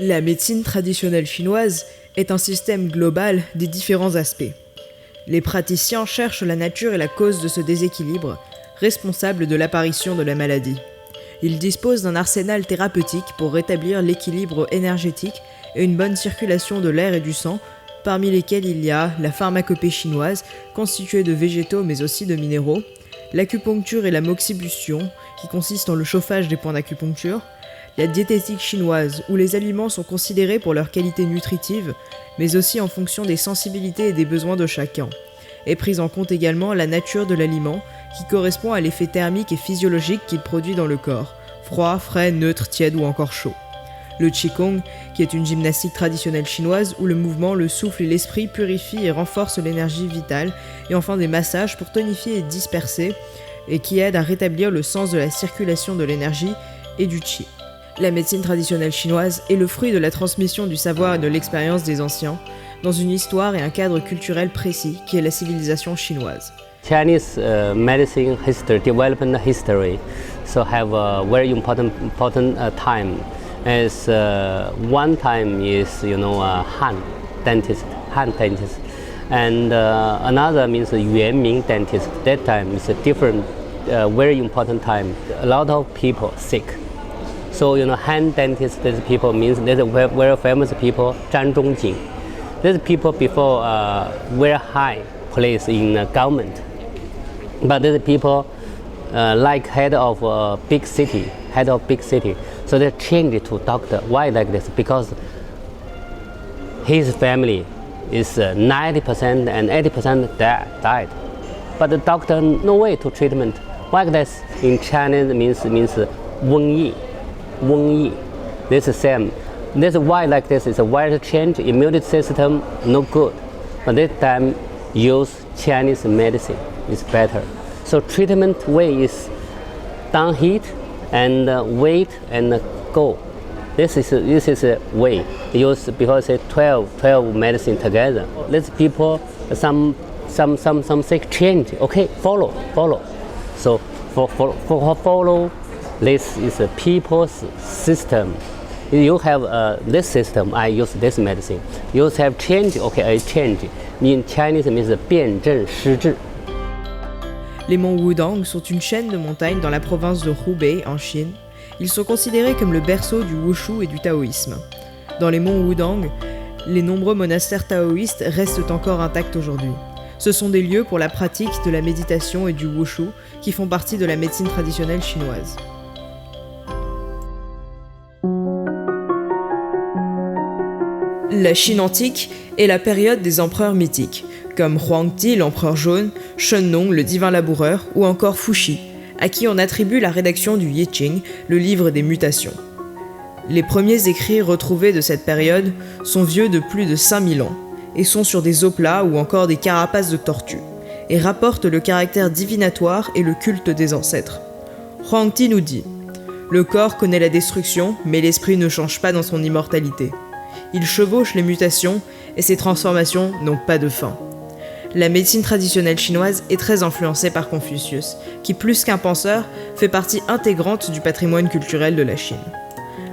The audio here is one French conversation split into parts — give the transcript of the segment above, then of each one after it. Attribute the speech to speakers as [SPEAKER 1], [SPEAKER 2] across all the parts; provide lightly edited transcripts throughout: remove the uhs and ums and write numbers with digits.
[SPEAKER 1] La médecine traditionnelle chinoise est un système global des différents aspects. Les praticiens cherchent la nature et la cause de ce déséquilibre, responsable de l'apparition de la maladie. Ils disposent d'un arsenal thérapeutique pour rétablir l'équilibre énergétique et une bonne circulation de l'air et du sang, parmi lesquels il y a la pharmacopée chinoise, constituée de végétaux mais aussi de minéraux, l'acupuncture et la moxibustion, qui consiste en le chauffage des points d'acupuncture, la diététique chinoise, où les aliments sont considérés pour leur qualité nutritive, mais aussi en fonction des sensibilités et des besoins de chacun, et prise en compte également la nature de l'aliment, qui correspond à l'effet thermique et physiologique qu'il produit dans le corps, froid, frais, neutre, tiède ou encore chaud. Le Qigong, qui est une gymnastique traditionnelle chinoise où le mouvement, le souffle et l'esprit purifient et renforcent l'énergie vitale, et enfin des massages pour tonifier et disperser, et qui aident à rétablir le sens de la circulation de l'énergie et du Qi. La médecine traditionnelle chinoise est le fruit de la transmission du savoir et de l'expérience des anciens, dans une histoire et un cadre culturel précis qui est la civilisation chinoise.
[SPEAKER 2] Chinese medicine history, development history, so have a very important time. As one time is Han dentist, and another means Yuanming dentist. That time is a different, very important time. A lot of people sick. So Han dentist, these people means there's a very famous people, Zhang Zhongjing. These people before very high place in government, but these people like head of a big city, so they changed to doctor. Why like this? Because his family is 90% and 80% died, but the doctor no way to treatment. Why like this? In Chinese means 瘟疫. This is same. This why like this is a wide change. Immune system no good, but this time use Chinese medicine is better. So treatment way is down heat and wait and go. This is a way use because it's 12 medicine together. These people some sick change. Okay, follow. So for follow. This is a people's system. You have this system, I use this medicine. You have change, okay, I change. In Chinese means 辨证施治.
[SPEAKER 1] Les monts Wudang sont une chaîne de montagnes dans la province de Hubei, en Chine. Ils sont considérés comme le berceau du Wushu et du taoïsme. Dans les monts Wudang, les nombreux monastères taoïstes restent encore intacts aujourd'hui. Ce sont des lieux pour la pratique de la méditation et du Wushu qui font partie de la médecine traditionnelle chinoise. La Chine antique est la période des empereurs mythiques, comme Huangdi, l'empereur jaune, Shennong, le divin laboureur, ou encore Fuxi, à qui on attribue la rédaction du I Ching, le livre des mutations. Les premiers écrits retrouvés de cette période sont vieux de plus de 5000 ans, et sont sur des os plats ou encore des carapaces de tortues, et rapportent le caractère divinatoire et le culte des ancêtres. Huangdi nous dit « Le corps connaît la destruction, mais l'esprit ne change pas dans son immortalité. Il chevauche les mutations et ces transformations n'ont pas de fin. » La médecine traditionnelle chinoise est très influencée par Confucius, qui plus qu'un penseur, fait partie intégrante du patrimoine culturel de la Chine.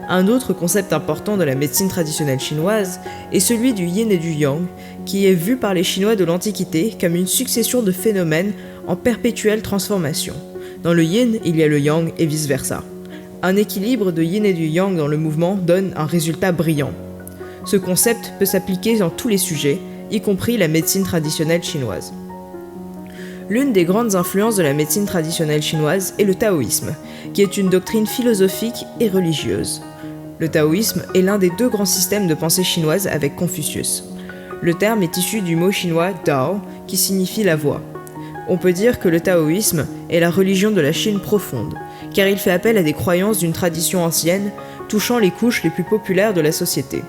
[SPEAKER 1] Un autre concept important de la médecine traditionnelle chinoise est celui du yin et du yang, qui est vu par les Chinois de l'Antiquité comme une succession de phénomènes en perpétuelle transformation. Dans le yin, il y a le yang et vice-versa. Un équilibre de yin et du yang dans le mouvement donne un résultat brillant. Ce concept peut s'appliquer dans tous les sujets, y compris la médecine traditionnelle chinoise. L'une des grandes influences de la médecine traditionnelle chinoise est le taoïsme, qui est une doctrine philosophique et religieuse. Le taoïsme est l'un des deux grands systèmes de pensée chinoise avec Confucius. Le terme est issu du mot chinois Dao, qui signifie la voie. On peut dire que le taoïsme est la religion de la Chine profonde, car il fait appel à des croyances d'une tradition ancienne, touchant les couches les plus populaires de la société.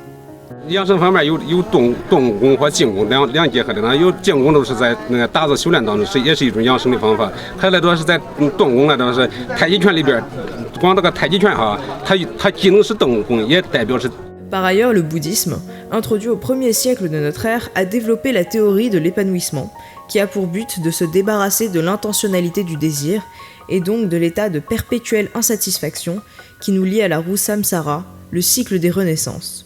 [SPEAKER 3] 养生方面有动功和静功两结合的呢，有静功都是在那个打坐修炼当中，也是一种养生的方法。还来主要是在动功来主要是太极拳里边，光这个太极拳哈，它既能是动功，也代表是。
[SPEAKER 1] Par ailleurs, le bouddhisme, introduit au 1er siècle de notre ère, a développé la théorie de l'épanouissement, qui a pour but de se débarrasser de l'intentionnalité du désir, et donc de l'état de perpétuelle insatisfaction qui nous lie à la roue samsara, le cycle des renaissances.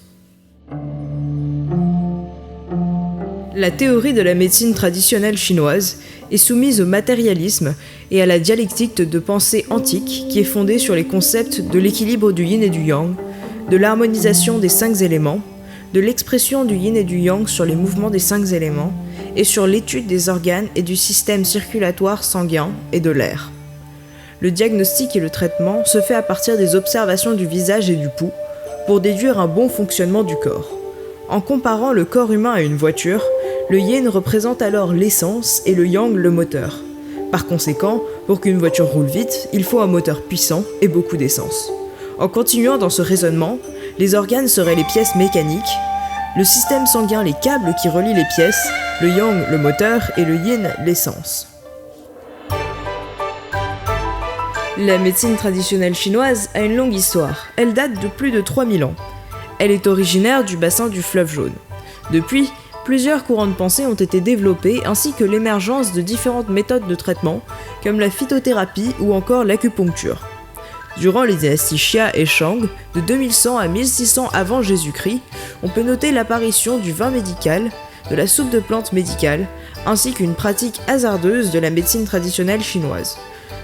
[SPEAKER 1] La théorie de la médecine traditionnelle chinoise est soumise au matérialisme et à la dialectique de pensée antique qui est fondée sur les concepts de l'équilibre du yin et du yang, de l'harmonisation des 5 éléments, de l'expression du yin et du yang sur les mouvements des 5 éléments et sur l'étude des organes et du système circulatoire sanguin et de l'air. Le diagnostic et le traitement se fait à partir des observations du visage et du pouls pour déduire un bon fonctionnement du corps. En comparant le corps humain à une voiture, le yin représente alors l'essence et le yang le moteur. Par conséquent, pour qu'une voiture roule vite, il faut un moteur puissant et beaucoup d'essence. En continuant dans ce raisonnement, les organes seraient les pièces mécaniques, le système sanguin les câbles qui relient les pièces, le yang le moteur et le yin l'essence. La médecine traditionnelle chinoise a une longue histoire. Elle date de plus de 3000 ans. Elle est originaire du bassin du fleuve Jaune. Depuis, plusieurs courants de pensée ont été développés ainsi que l'émergence de différentes méthodes de traitement comme la phytothérapie ou encore l'acupuncture. Durant les dynasties Xia et Shang, de 2100 à 1600 avant Jésus-Christ, on peut noter l'apparition du vin médical, de la soupe de plantes médicale, ainsi qu'une pratique hasardeuse de la médecine traditionnelle chinoise.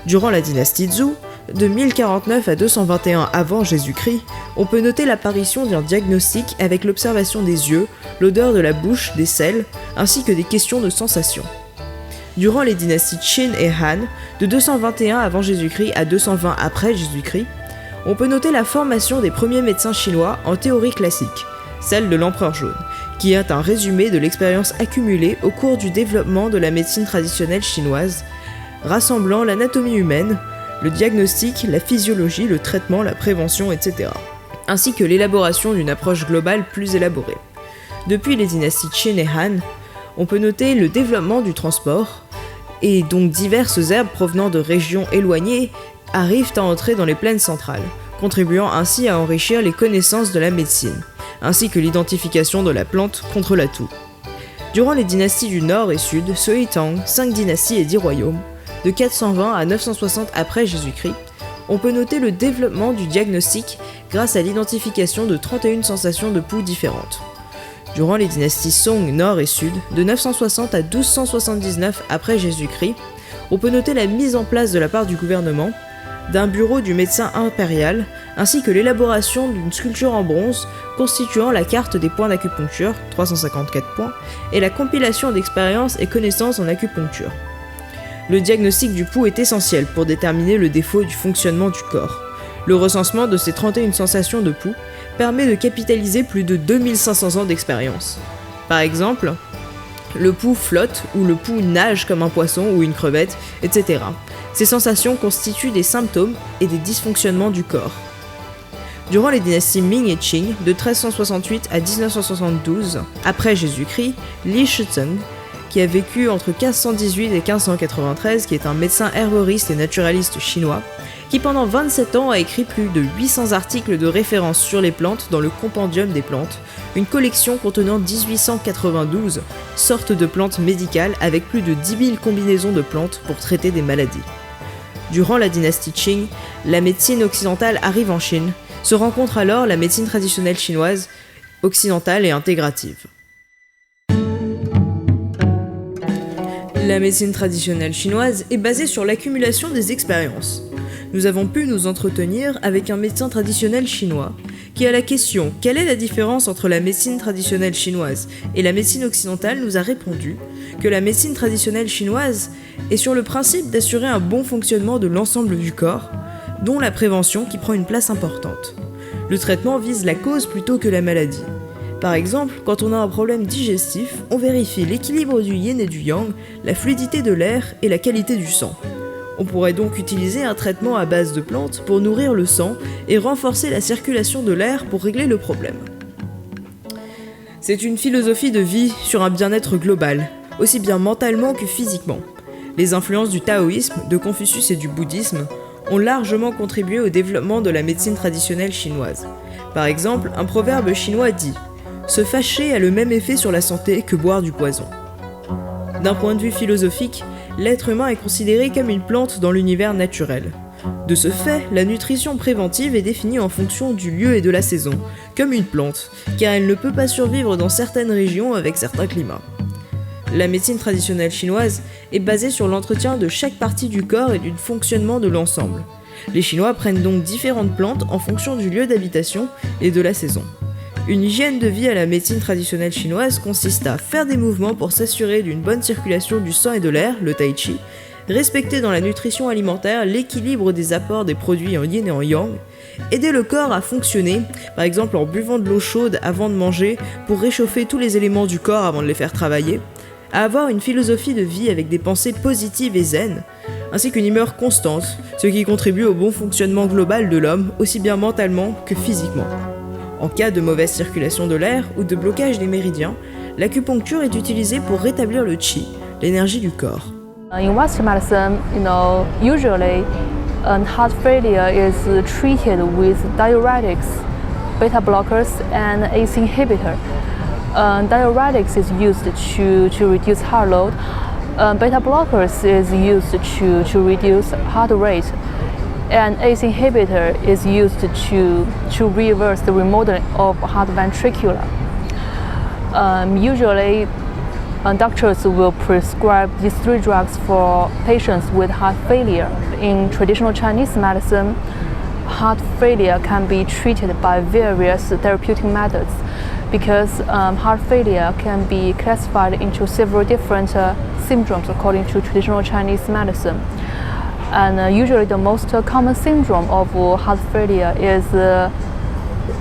[SPEAKER 1] Durant la dynastie Zhou, de 1049 à 221 avant Jésus-Christ, on peut noter l'apparition d'un diagnostic avec l'observation des yeux, l'odeur de la bouche, des selles, ainsi que des questions de sensation. Durant les dynasties Qin et Han, de 221 avant Jésus-Christ à 220 après Jésus-Christ, on peut noter la formation des premiers médecins chinois en théorie classique, celle de l'empereur jaune, qui est un résumé de l'expérience accumulée au cours du développement de la médecine traditionnelle chinoise, rassemblant l'anatomie humaine, le diagnostic, la physiologie, le traitement, la prévention, etc., ainsi que l'élaboration d'une approche globale plus élaborée. Depuis les dynasties Qin et Han, on peut noter le développement du transport, et donc diverses herbes provenant de régions éloignées arrivent à entrer dans les plaines centrales, contribuant ainsi à enrichir les connaissances de la médecine, ainsi que l'identification de la plante contre la toux. Durant les dynasties du Nord et Sud, Sui Tang, 5 dynasties et 10 royaumes, de 420 à 960 après Jésus-Christ, on peut noter le développement du diagnostic grâce à l'identification de 31 sensations de pouls différentes. Durant les dynasties Song Nord et Sud, de 960 à 1279 après Jésus-Christ, on peut noter la mise en place de la part du gouvernement d'un bureau du médecin impérial, ainsi que l'élaboration d'une sculpture en bronze constituant la carte des points d'acupuncture, 354 points, et la compilation d'expériences et connaissances en acupuncture. Le diagnostic du pouls est essentiel pour déterminer le défaut du fonctionnement du corps. Le recensement de ces 31 sensations de pouls permet de capitaliser plus de 2500 ans d'expérience. Par exemple, le pouls flotte ou le pouls nage comme un poisson ou une crevette, etc. Ces sensations constituent des symptômes et des dysfonctionnements du corps. Durant les dynasties Ming et Qing, de 1368 à 1972 après Jésus-Christ, Li Shizeng, qui a vécu entre 1518 et 1593, qui est un médecin herboriste et naturaliste chinois, qui pendant 27 ans a écrit plus de 800 articles de référence sur les plantes dans le Compendium des plantes, une collection contenant 1892 sortes de plantes médicales avec plus de 10 000 combinaisons de plantes pour traiter des maladies. Durant la dynastie Qing, la médecine occidentale arrive en Chine, se rencontre alors la médecine traditionnelle chinoise, occidentale et intégrative. La médecine traditionnelle chinoise est basée sur l'accumulation des expériences. Nous avons pu nous entretenir avec un médecin traditionnel chinois qui, à la question « Quelle est la différence entre la médecine traditionnelle chinoise et la médecine occidentale ?» nous a répondu que la médecine traditionnelle chinoise est sur le principe d'assurer un bon fonctionnement de l'ensemble du corps, dont la prévention qui prend une place importante. Le traitement vise la cause plutôt que la maladie. Par exemple, quand on a un problème digestif, on vérifie l'équilibre du yin et du yang, la fluidité de l'air et la qualité du sang. On pourrait donc utiliser un traitement à base de plantes pour nourrir le sang et renforcer la circulation de l'air pour régler le problème. C'est une philosophie de vie sur un bien-être global, aussi bien mentalement que physiquement. Les influences du taoïsme, de Confucius et du bouddhisme ont largement contribué au développement de la médecine traditionnelle chinoise. Par exemple, un proverbe chinois dit « Se fâcher a le même effet sur la santé que boire du poison ». D'un point de vue philosophique, l'être humain est considéré comme une plante dans l'univers naturel. De ce fait, la nutrition préventive est définie en fonction du lieu et de la saison, comme une plante, car elle ne peut pas survivre dans certaines régions avec certains climats. La médecine traditionnelle chinoise est basée sur l'entretien de chaque partie du corps et du fonctionnement de l'ensemble. Les Chinois prennent donc différentes plantes en fonction du lieu d'habitation et de la saison. Une hygiène de vie à la médecine traditionnelle chinoise consiste à faire des mouvements pour s'assurer d'une bonne circulation du sang et de l'air, le tai chi, respecter dans la nutrition alimentaire l'équilibre des apports des produits en yin et en yang, aider le corps à fonctionner, par exemple en buvant de l'eau chaude avant de manger pour réchauffer tous les éléments du corps avant de les faire travailler, à avoir une philosophie de vie avec des pensées positives et zen, ainsi qu'une humeur constante, ce qui contribue au bon fonctionnement global de l'homme, aussi bien mentalement que physiquement. En cas de mauvaise circulation de l'air ou de blocage des méridiens, l'acupuncture est utilisée pour rétablir le qi, l'énergie du corps.
[SPEAKER 4] In Western medicine, usually heart failure is treated with diuretics, beta blockers, and ACE inhibitor. Diuretics is used to reduce heart load. Beta blockers is used to reduce heart rate. And ACE inhibitor is used to reverse the remodeling of heart ventricular. Usually, doctors will prescribe these three drugs for patients with heart failure. In traditional Chinese medicine, heart failure can be treated by various therapeutic methods because heart failure can be classified into several different syndromes according to traditional Chinese medicine. And usually the most common syndrome of heart failure is the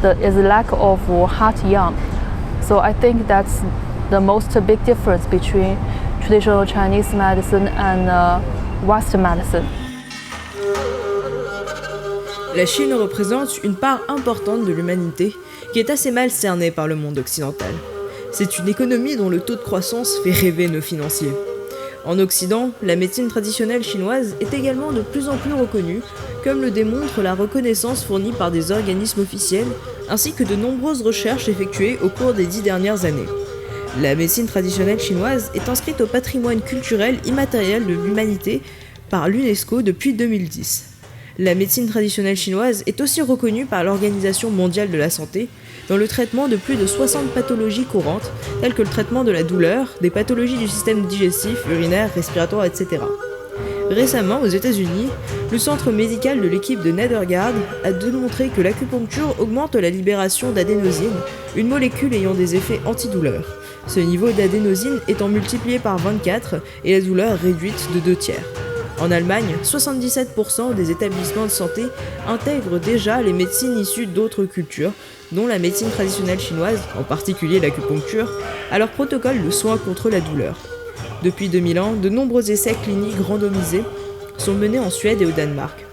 [SPEAKER 4] lack of heart yang. So I think that's the most big difference between traditional Chinese medicine and Western medicine.
[SPEAKER 1] La Chine représente une part importante de l'humanité qui est assez mal cernée par le monde occidental. C'est une économie dont le taux de croissance fait rêver nos financiers. En Occident, la médecine traditionnelle chinoise est également de plus en plus reconnue, comme le démontre la reconnaissance fournie par des organismes officiels, ainsi que de nombreuses recherches effectuées au cours des 10 dernières années. La médecine traditionnelle chinoise est inscrite au patrimoine culturel immatériel de l'humanité par l'UNESCO depuis 2010. La médecine traditionnelle chinoise est aussi reconnue par l'Organisation mondiale de la santé dans le traitement de plus de 60 pathologies courantes, telles que le traitement de la douleur, des pathologies du système digestif, urinaire, respiratoire, etc. Récemment, aux États-Unis, le centre médical de l'équipe de Nethergard a démontré que l'acupuncture augmente la libération d'adénosine, une molécule ayant des effets antidouleurs. Ce niveau d'adénosine étant multiplié par 24 et la douleur réduite de 2/3. En Allemagne, 77% des établissements de santé intègrent déjà les médecines issues d'autres cultures, dont la médecine traditionnelle chinoise, en particulier l'acupuncture, à leur protocole de soins contre la douleur. Depuis 2000 ans, de nombreux essais cliniques randomisés sont menés en Suède et au Danemark.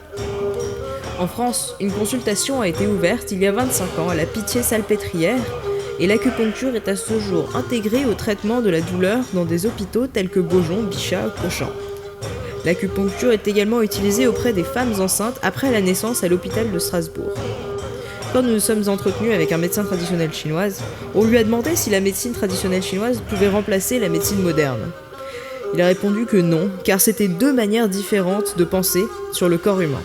[SPEAKER 1] En France, une consultation a été ouverte il y a 25 ans à la Pitié-Salpêtrière et l'acupuncture est à ce jour intégrée au traitement de la douleur dans des hôpitaux tels que Beaujon, Bichat ou Cochin. L'acupuncture est également utilisée auprès des femmes enceintes après la naissance à l'hôpital de Strasbourg. Quand nous nous sommes entretenus avec un médecin traditionnel chinoise, on lui a demandé si la médecine traditionnelle chinoise pouvait remplacer la médecine moderne. Il a répondu que non, car c'était deux manières différentes de penser sur le corps humain.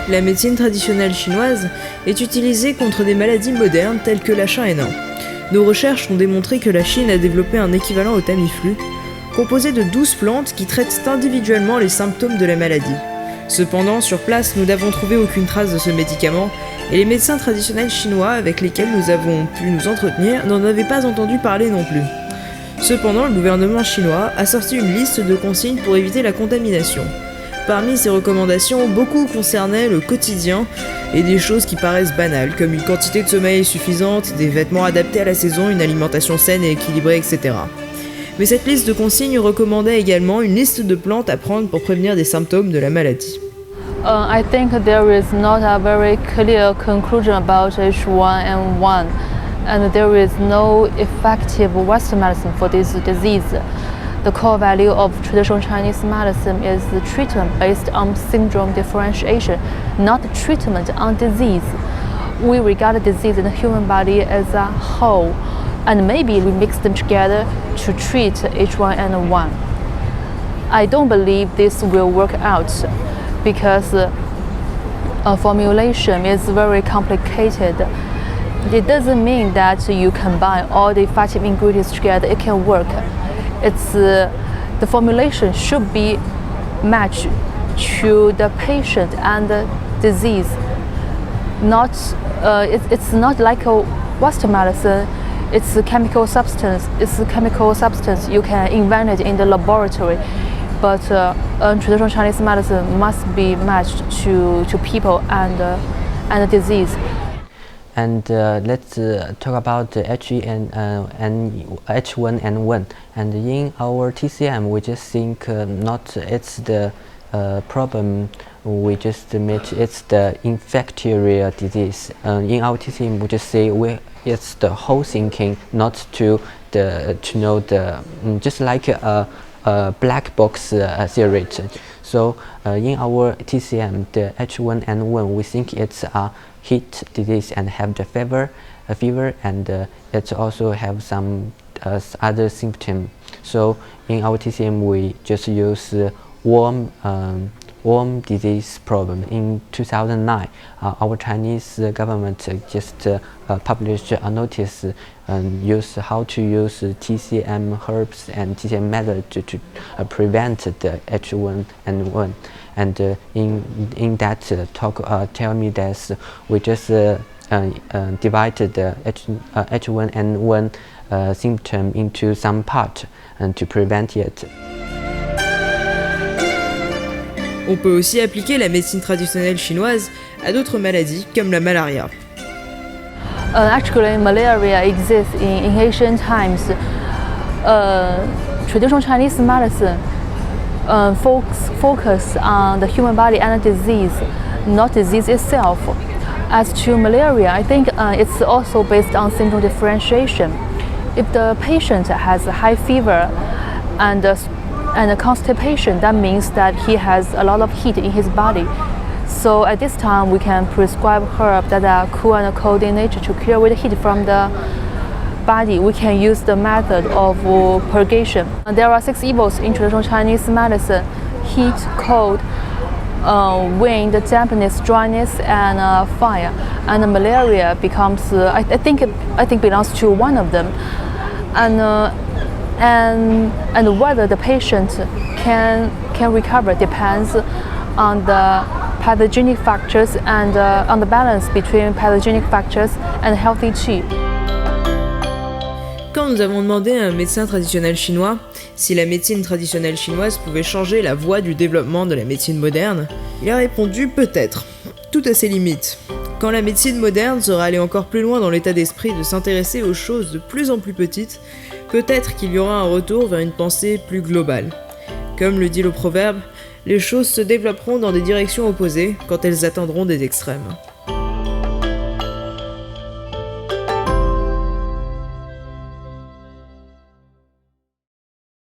[SPEAKER 1] La médecine traditionnelle chinoise est utilisée contre des maladies modernes telles que l'H1N1. Nos recherches ont démontré que la Chine a développé un équivalent au Tamiflu, composé de 12 plantes qui traitent individuellement les symptômes de la maladie. Cependant, sur place, nous n'avons trouvé aucune trace de ce médicament, et les médecins traditionnels chinois avec lesquels nous avons pu nous entretenir n'en avaient pas entendu parler non plus. Cependant, le gouvernement chinois a sorti une liste de consignes pour éviter la contamination. Parmi ces recommandations, beaucoup concernaient le quotidien et des choses qui paraissent banales, comme une quantité de sommeil suffisante, des vêtements adaptés à la saison, une alimentation saine et équilibrée, etc. Mais cette liste de consignes recommandait également une liste de plantes à prendre pour prévenir des symptômes de la maladie.
[SPEAKER 4] I think there is not a very clear conclusion about H1N1, and there is no effective Western medicine for this disease. The core value of traditional Chinese medicine is the treatment based on syndrome differentiation, not treatment on disease. We regard disease in the human body as a whole, and maybe we mix them together to treat H1N1. I don't believe this will work out because a formulation is very complicated. It doesn't mean that you combine all the effective ingredients together, it can work. The formulation should be matched to the patient and the disease. It's not like a Western medicine. It's a chemical substance. You can invent it in the laboratory, but traditional Chinese medicine must be matched to people and the disease.
[SPEAKER 5] And let's talk about the H1N1. And in our TCM, we just think not it's the problem. We just admit it's the infectious disease. In our TCM, we just say it's the whole thinking, not to know the just like a black box theory. So in our TCM, the H1N1, we think it's a heat disease and have the fever, and it also have some other symptoms. So in our TCM, we just use worm disease problem. In 2009, our Chinese government just published a notice use how to use TCM herbs and TCM method to prevent the H1N1. And in that talk, tell me that we just divided the H1N1 symptom into some part and to prevent it.
[SPEAKER 1] On peut aussi appliquer la médecine traditionnelle chinoise à d'autres maladies comme la malaria.
[SPEAKER 4] Actually, malaria exists in ancient times. Traditional Chinese medicine focus on the human body and the disease, not disease itself. As to malaria, I think it's also based on symptom differentiation. If the patient has a high fever and a constipation, that means that he has a lot of heat in his body. So at this time, we can prescribe herbs that are cool and cold in nature to clear away the heat from the body. We can use the method of purgation. There are 6 evils in traditional Chinese medicine: heat, cold, wind, dampness, dryness, and fire. And malaria becomes, I think belongs to one of them. And whether the patient can recover depends on the pathogenic factors and on the balance between pathogenic factors and healthy qi.
[SPEAKER 1] Quand nous avons demandé à un médecin traditionnel chinois si la médecine traditionnelle chinoise pouvait changer la voie du développement de la médecine moderne, il a répondu peut-être, tout à ses limites. Quand la médecine moderne sera allée encore plus loin dans l'état d'esprit de s'intéresser aux choses de plus en plus petites, peut-être qu'il y aura un retour vers une pensée plus globale. Comme le dit le proverbe, les choses se développeront dans des directions opposées quand elles atteindront des extrêmes.